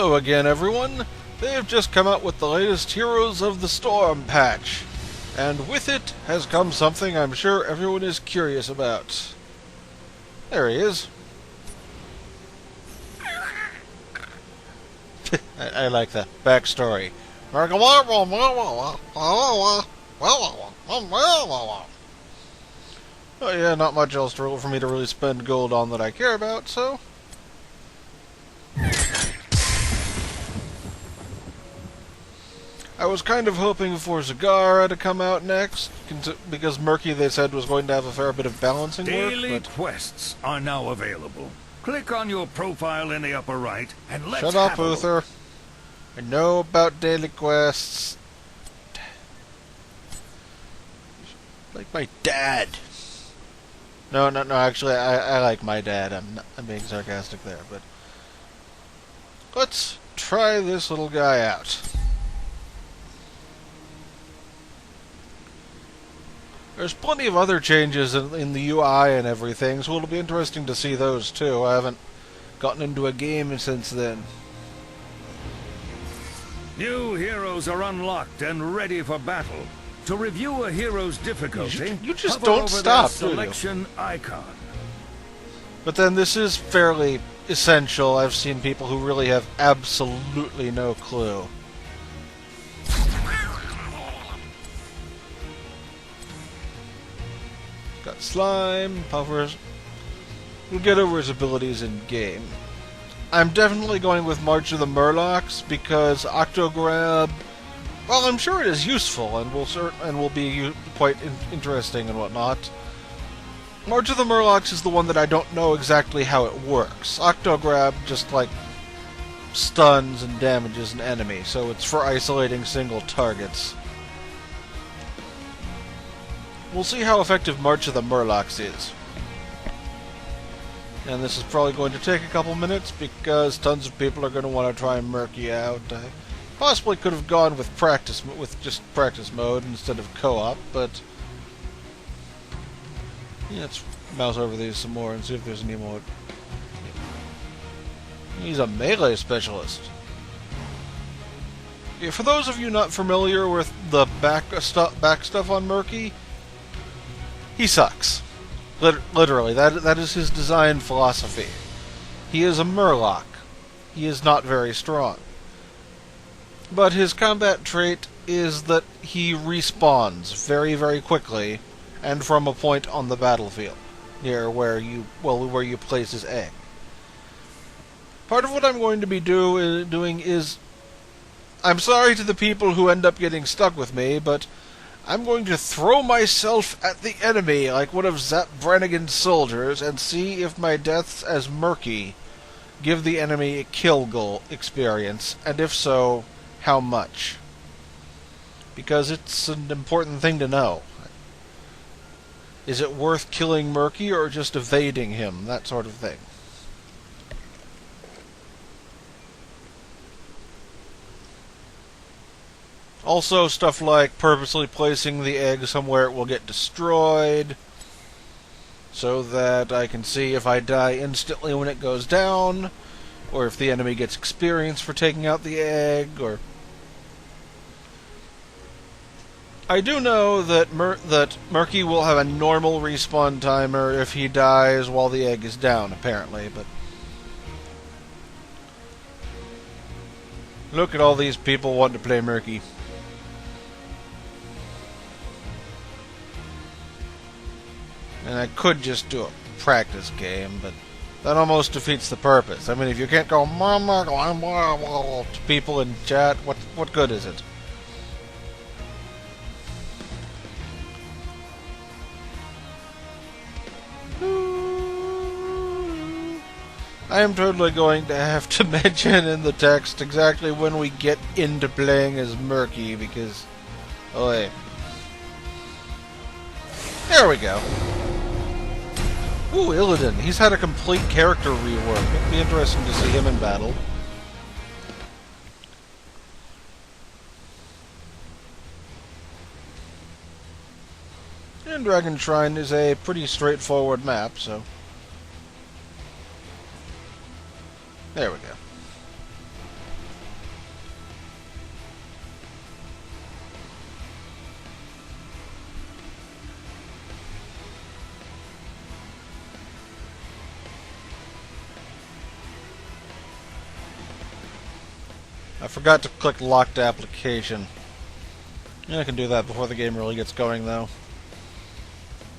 Hello again, everyone! They've just come out with the latest Heroes of the Storm patch, and with it has come something I'm sure everyone is curious about. There he is. I like that backstory. Oh yeah, not much else for me to really spend gold on that I care about, so... I was kind of hoping for Zagara to come out next, because Murky, they said, was going to have a fair bit of balancing work, Daily quests are now available. Click on your profile in the upper right, and let's Shut up, have a look. Uther. I know about daily quests. Like my dad. No, actually, I like my dad. I'm being sarcastic there, but... Let's try this little guy out. There's plenty of other changes in the UI and everything, so it'll be interesting to see those too. I haven't gotten into a game since then. New heroes are unlocked and ready for battle. To review a hero's difficulty, you just hover don't over stop, their do you? selection icon. But then this is fairly essential. I've seen people who really have absolutely no clue. Got slime, puffers. We'll get over his abilities in game. I'm definitely going with March of the Murlocs because Octograb, well, I'm sure it is useful and will be quite interesting and whatnot. March of the Murlocs is the one that I don't know exactly how it works. Octograb just like stuns and damages an enemy, so it's for isolating single targets. We'll see how effective March of the Murlocs is. And this is probably going to take a couple minutes because tons of people are going to want to try Murky out. I possibly could have gone with just practice mode instead of co-op, but yeah, let's mouse over these some more and see if there's any more. He's a melee specialist. Yeah, for those of you not familiar with the back stuff on Murky, he sucks. Literally, that is his design philosophy. He is a Murloc. He is not very strong. But his combat trait is that he respawns very, very quickly, and from a point on the battlefield, near where you place his egg. Part of what I'm going to be doing is, I'm sorry to the people who end up getting stuck with me, but I'm going to throw myself at the enemy like one of Zap Brannigan's soldiers and see if my deaths as Murky give the enemy a kill goal experience, and if so, how much. Because it's an important thing to know. Is it worth killing Murky or just evading him? That sort of thing. Also, stuff like purposely placing the egg somewhere it will get destroyed, so that I can see if I die instantly when it goes down, or if the enemy gets experience for taking out the egg, or... I do know that Murky will have a normal respawn timer if he dies while the egg is down, apparently, but... Look at all these people wanting to play Murky. And I could just do a practice game, but that almost defeats the purpose. I mean, if you can't go to people in chat, what good is it? I am totally going to have to mention in the text exactly when we get into playing as Murky, because... Oh, wait. There we go. Ooh, Illidan. He's had a complete character rework. It'd be interesting to see him in battle. And Dragon Shrine is a pretty straightforward map, so... There we go. I forgot to click locked application. Yeah, I can do that before the game really gets going, though.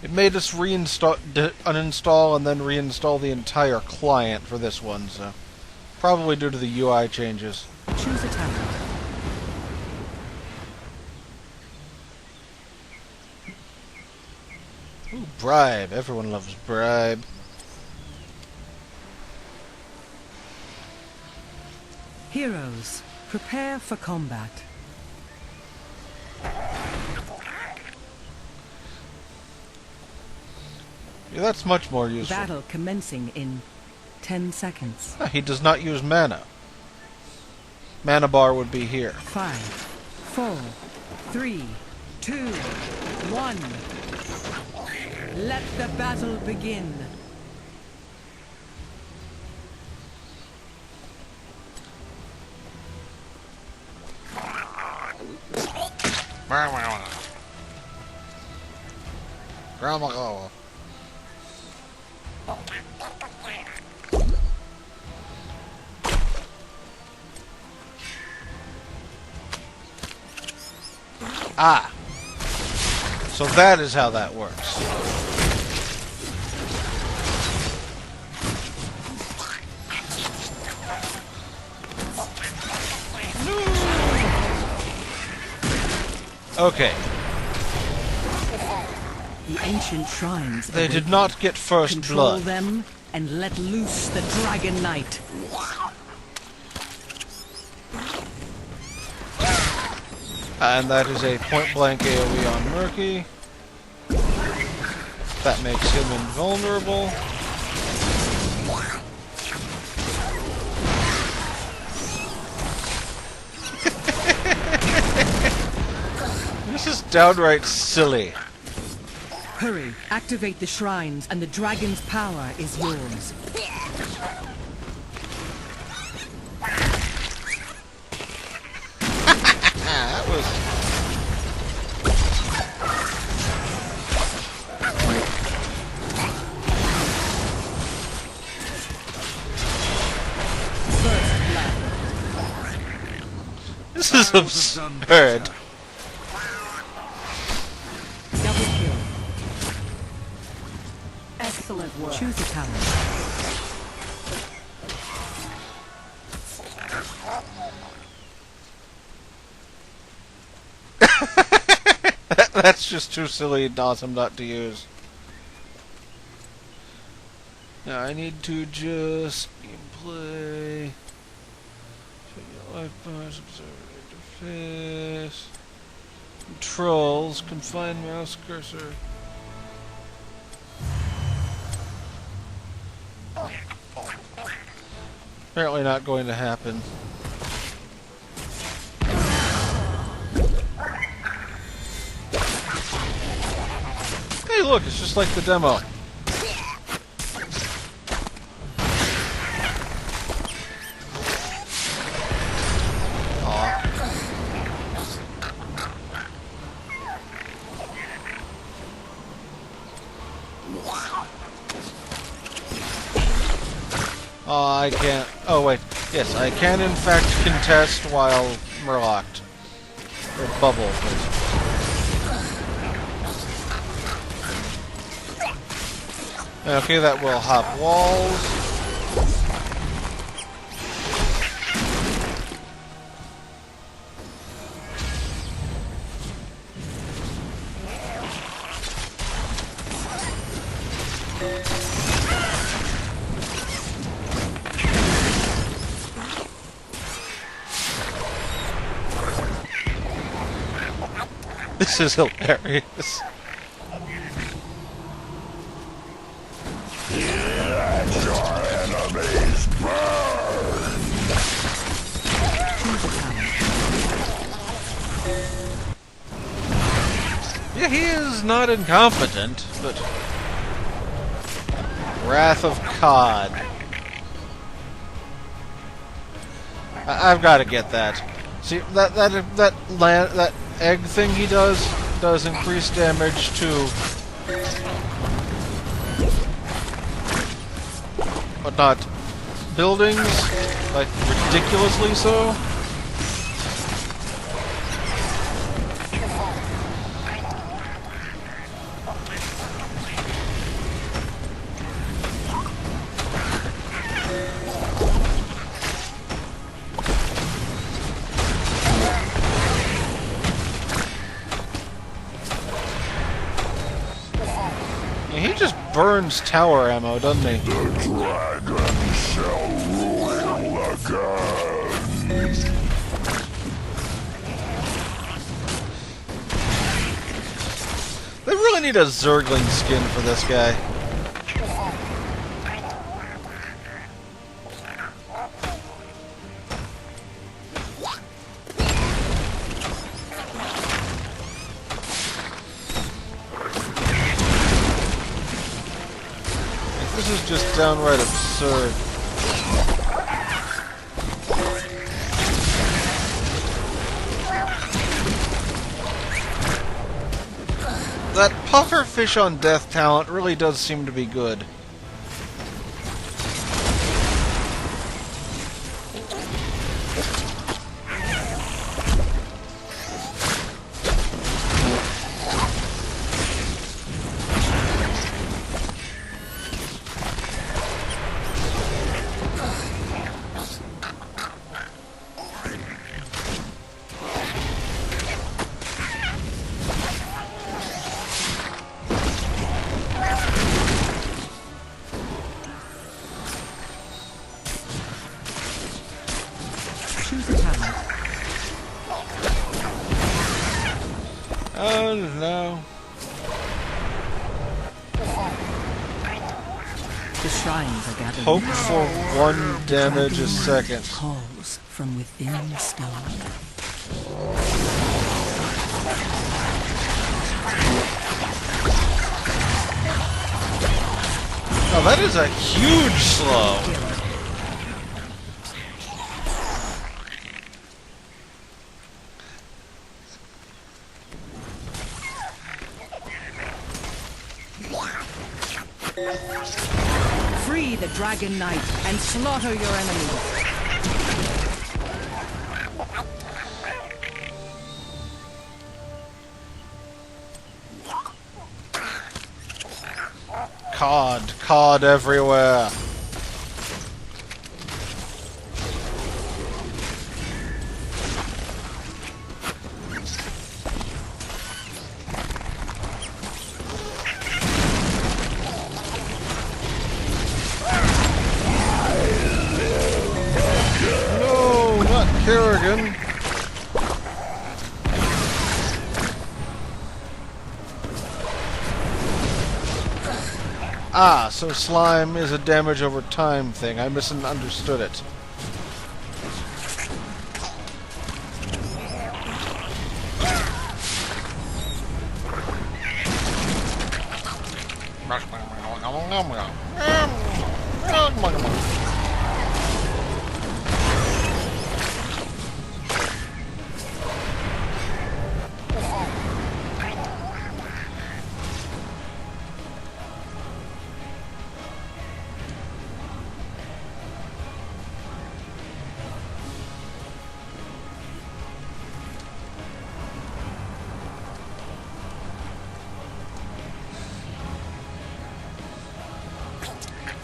It made us uninstall and then reinstall the entire client for this one, so probably due to the UI changes. Choose a talent. Ooh, bribe. Everyone loves bribe. Heroes, prepare for combat. Yeah, that's much more useful. Battle commencing in 10 seconds. He does not use mana. Mana bar would be here. 5, 4, 3, 2, 1. Let the battle begin. Grandma. Ah. So that is how that works. Okay. The ancient shrines. They did not get first Control blood. them and let loose the Dragon Knight. And that is a point-blank AoE on Murky. That makes him invulnerable. This is downright silly. Hurry, activate the shrines and the dragon's power is yours. That was... This is absurd. Double kill. Excellent work. Choose a talent. That's just too silly and awesome not to use. Now I need to just gameplay. Check your life bars, observe interface. Controls, confine mouse cursor. Apparently not going to happen. Hey look, it's just like the demo. I can't... Oh, wait. Yes, I can in fact contest while Murlocked. Or bubble, please. Okay, that will hop walls. This is hilarious. Let your enemies burn! Yeah, he is not incompetent, but... Wrath of Cod. I've got to get that. See, that egg thing he does increase damage to... but not buildings, like ridiculously so. burns tower ammo, doesn't he? The dragon shall rule again. They really need a Zergling skin for this guy. This is just downright absurd. That pufferfish on death talent really does seem to be good. Choose a talent. Oh no. The shrines are gathered. Hope for 1 damage a second. Calls from within stone. Oh, that is a huge slow. Free the Dragon Knight and slaughter your enemies. Cod everywhere. No, not Kerrigan. Ah, so slime is a damage over time thing. I misunderstood it.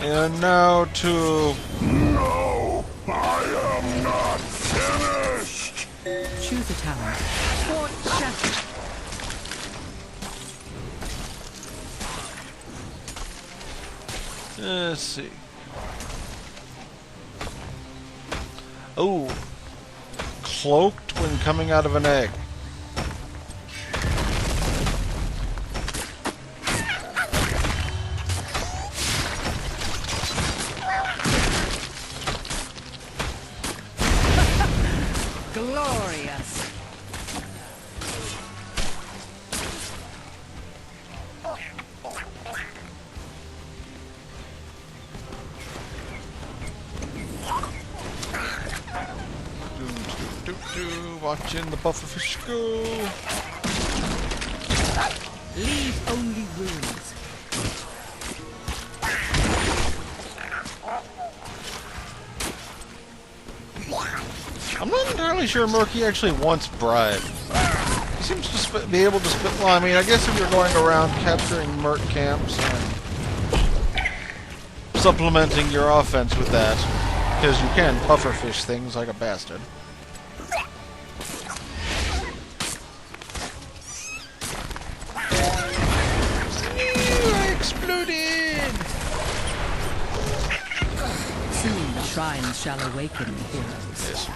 And now to... No, I am not finished. Choose a talent. Fort Shatter. Let's see. Oh. Cloaked when coming out of an egg. Glorious. Watching the pufferfish go. Leave only wounds. I'm not entirely sure Murky actually wants bribe. He seems to be able to spit. Well, I mean, I guess if you're going around capturing Murk camps and supplementing your offense with that, because you can pufferfish things like a bastard. I exploded! shrines shall awaken the heroes. Yes.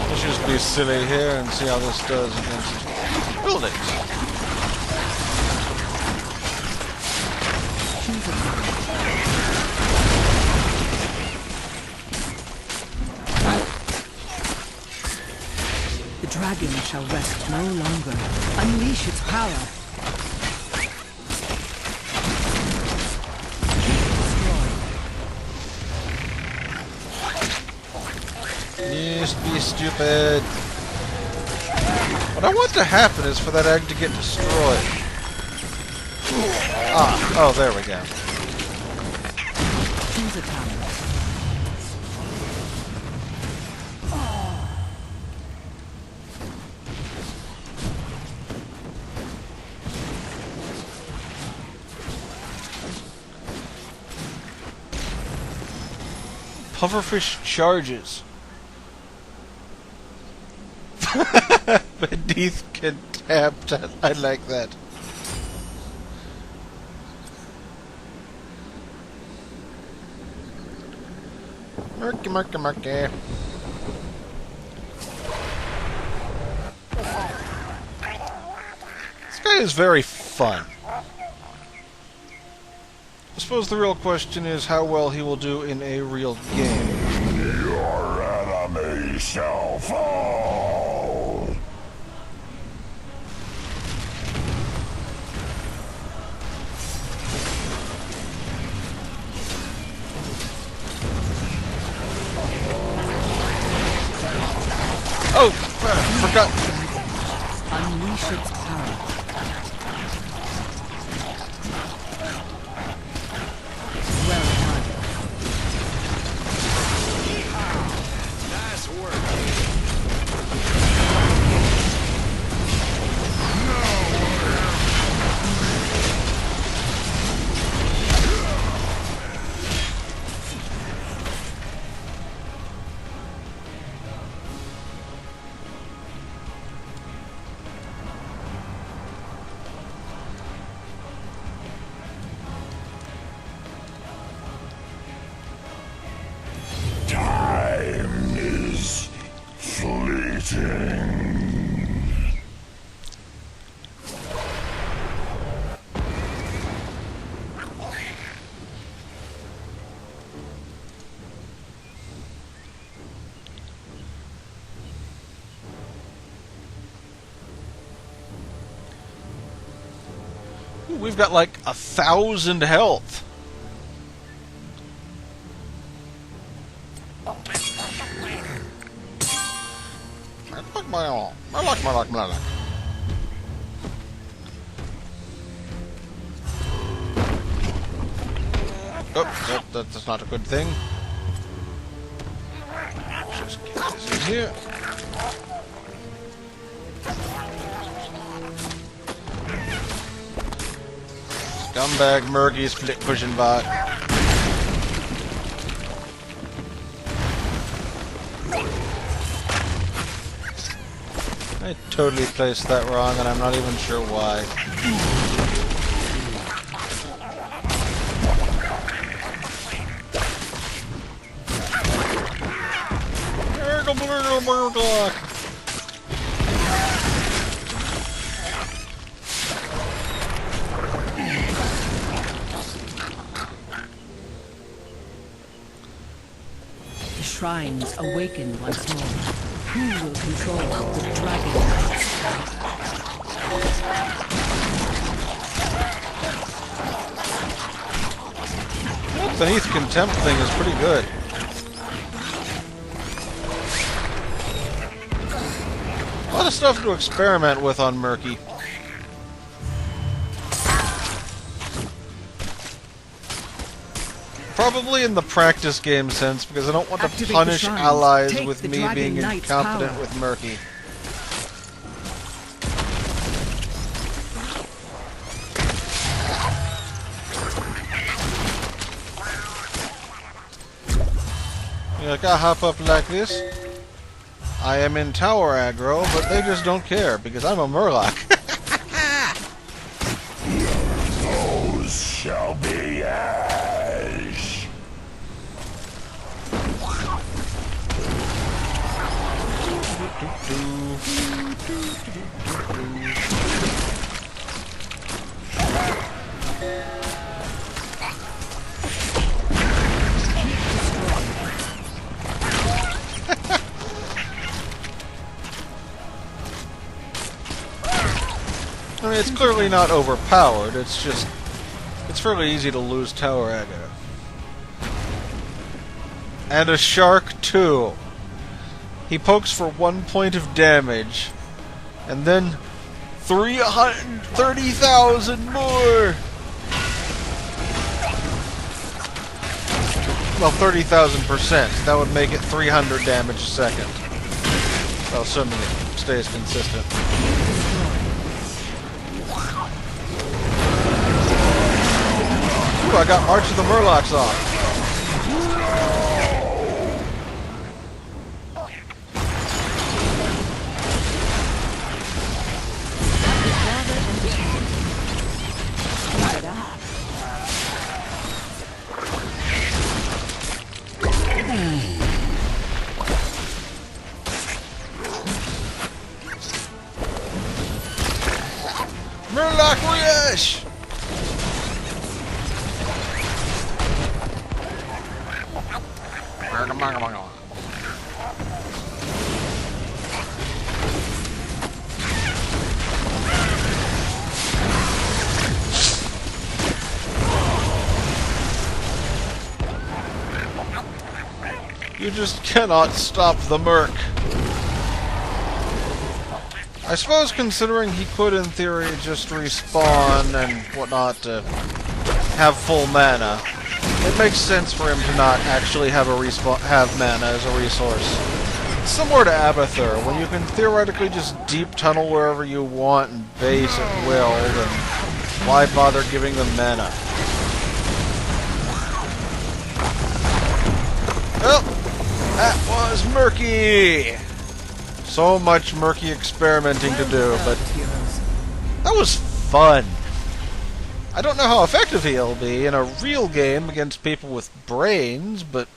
Let's just be silly here and see how this does against buildings. Choose a path. The dragon shall rest no longer. Unleash its power. Yes, be stupid. What I want to happen is for that egg to get destroyed. Oh, there we go. Choose a tower. Pufferfish charges. Beneath contempt. I like that. Murky, murky, murky. This guy is very fun. I suppose the real question is how well he will do in a real game. Your enemy shall fall. Oh, forgot. Unleash its power. Well done. Nice work. Time is fleeting. Ooh, we've got like 1,000 health. Murloc. Oh, that's not a good thing. Just get this in here. Scumbag Murky split pushing bot. I totally placed that wrong, and I'm not even sure why. Mrrrgrmrgrl. The shrines awaken once more. Who will control the dragon knights? That beneath contempt thing is pretty good. A lot of stuff to experiment with on Murky. Probably in the practice game sense, because I don't want to Activate the punish shrines. allies Take with the me Dragon being Knight's incompetent power. with Murky. Like, I hop up like this. I am in tower aggro, but they just don't care because I'm a Murloc. Those shall be ash. I mean, it's clearly not overpowered, it's just... It's fairly easy to lose tower aggro. And a shark, too. He pokes for 1 point of damage, and then 330,000 more! Well, 30,000%. That would make it 300 damage a second. Well, assuming it stays consistent. Ooh, I got March of the Murlocs off. Murloc Rush! You just cannot stop the Murk. I suppose considering he could, in theory, just respawn and whatnot to have full mana, it makes sense for him to not actually have mana as a resource. Similar to Abathur, when you can theoretically just deep tunnel wherever you want and base at will, then why bother giving them mana? Well, that was Murky! So much Murky experimenting to do, but that was fun. I don't know how effective he'll be in a real game against people with brains, but...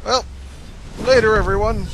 Well, later everyone.